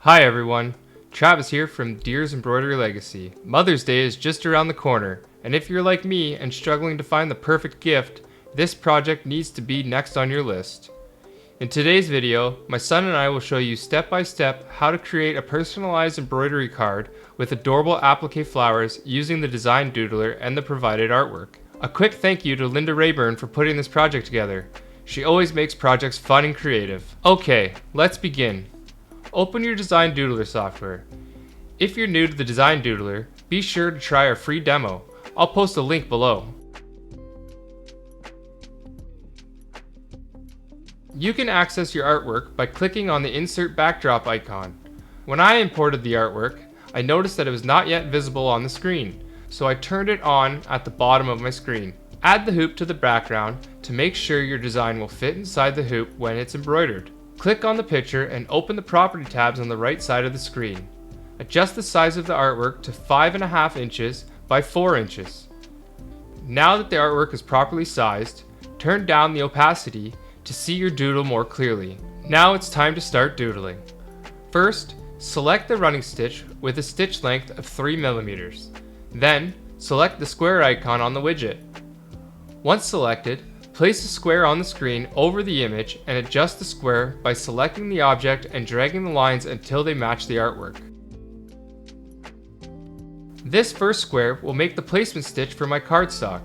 Hi everyone, Travis here from Deer's Embroidery Legacy. Mother's Day is just around the corner, and if you're like me and struggling to find the perfect gift, this project needs to be next on your list. In today's video, my son and I will show you step by step how to create a personalized embroidery card with adorable appliqué flowers using the Design Doodler and the provided artwork. A quick thank you to Linda Rayburn for putting this project together. She always makes projects fun and creative. Okay, let's begin. Open your Design Doodler software. If you're new to the Design Doodler, be sure to try our free demo. I'll post a link below. You can access your artwork by clicking on the Insert Backdrop icon. When I imported the artwork, I noticed that it was not yet visible on the screen, so I turned it on at the bottom of my screen. Add the hoop to the background to make sure your design will fit inside the hoop when it's embroidered. Click on the picture and open the property tabs on the right side of the screen. Adjust the size of the artwork to 5.5 inches by 4 inches. Now that the artwork is properly sized, turn down the opacity to see your doodle more clearly. Now it's time to start doodling. First, select the running stitch with a stitch length of 3 mm. Then, select the square icon on the widget. Once selected, place the square on the screen over the image and adjust the square by selecting the object and dragging the lines until they match the artwork. This first square will make the placement stitch for my cardstock.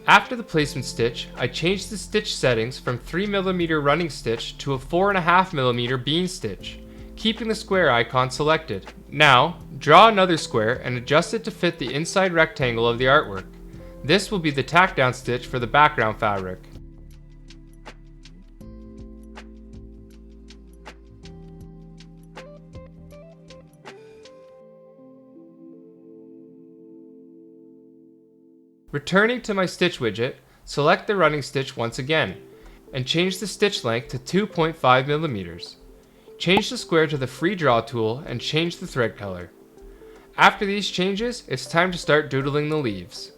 After the placement stitch, I changed the stitch settings from 3 mm running stitch to a 4.5 mm bean stitch, keeping the square icon selected. Now, draw another square and adjust it to fit the inside rectangle of the artwork. This will be the tack down stitch for the background fabric. Returning to my stitch widget, select the running stitch once again, and change the stitch length to 2.5 mm. Change the square to the free draw tool and change the thread color. After these changes, it's time to start doodling the leaves.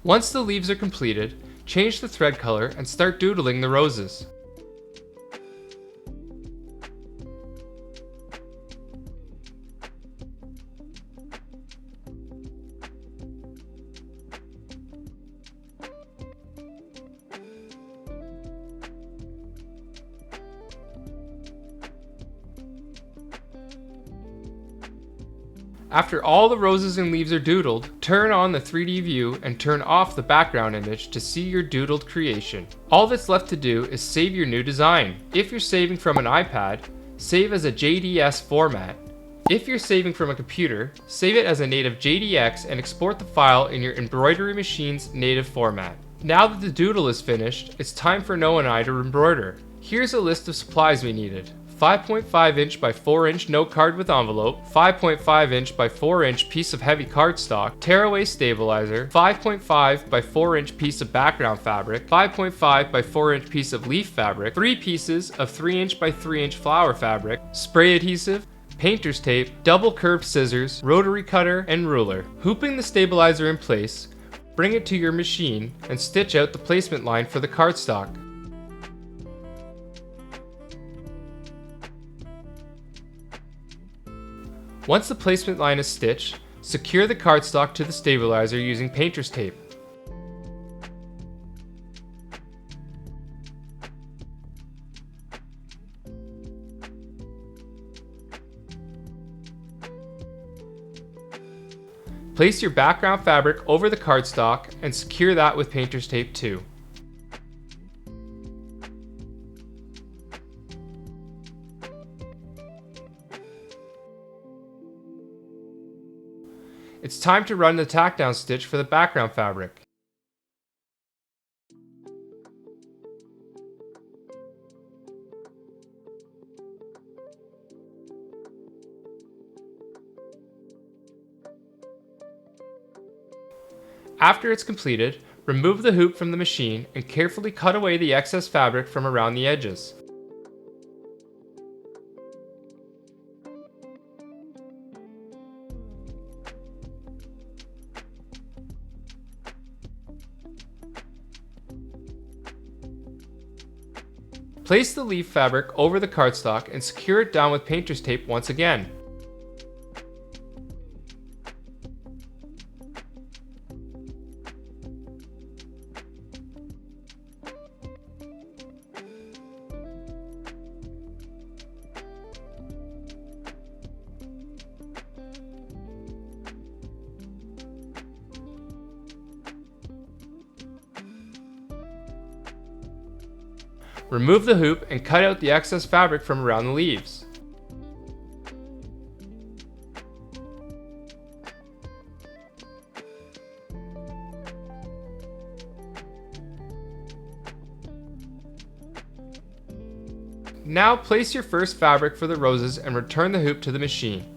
Once the leaves are completed, change the thread color and start doodling the roses. After all the roses and leaves are doodled, turn on the 3D view and turn off the background image to see your doodled creation. All that's left to do is save your new design. If you're saving from an iPad, save as a JDS format. If you're saving from a computer, save it as a native JDX and export the file in your embroidery machine's native format. Now that the doodle is finished, it's time for Noah and I to embroider. Here's a list of supplies we needed. 5.5 inch by 4 inch note card with envelope, 5.5 inch by 4 inch piece of heavy cardstock, tearaway stabilizer, 5.5 by 4 inch piece of background fabric, 5.5 by 4 inch piece of leaf fabric, 3 pieces of 3 inch by 3 inch flower fabric, spray adhesive, painter's tape, double curved scissors, rotary cutter, and ruler. Hooping the stabilizer in place, bring it to your machine and stitch out the placement line for the cardstock. Once the placement line is stitched, secure the cardstock to the stabilizer using painter's tape. Place your background fabric over the cardstock and secure that with painter's tape too. It's time to run the tack down stitch for the background fabric. After it's completed, remove the hoop from the machine and carefully cut away the excess fabric from around the edges. Place the leaf fabric over the cardstock and secure it down with painter's tape once again. Remove the hoop and cut out the excess fabric from around the leaves. Now place your first fabric for the roses and return the hoop to the machine.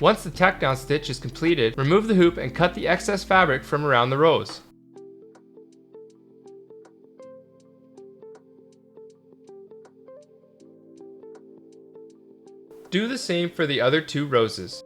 Once the tack down stitch is completed, remove the hoop and cut the excess fabric from around the rose. Do the same for the other two roses.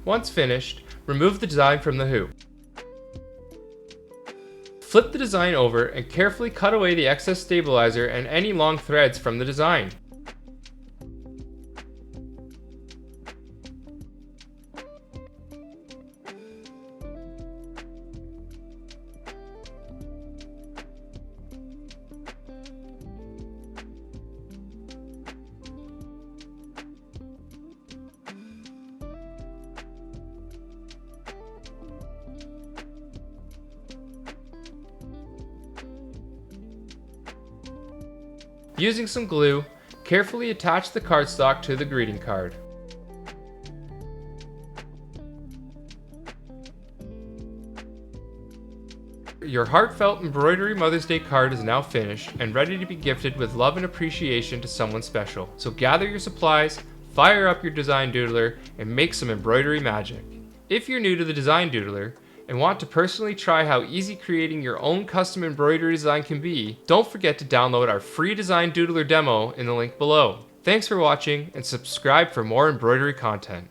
Once finished, remove the design from the hoop. Flip the design over and carefully cut away the excess stabilizer and any long threads from the design. Using some glue, carefully attach the cardstock to the greeting card. Your heartfelt embroidery Mother's Day card is now finished and ready to be gifted with love and appreciation to someone special. So gather your supplies, fire up your Design Doodler, and make some embroidery magic. If you're new to the Design Doodler, and want to personally try how easy creating your own custom embroidery design can be, don't forget to download our free Design Doodler demo in the link below. Thanks for watching, and subscribe for more embroidery content.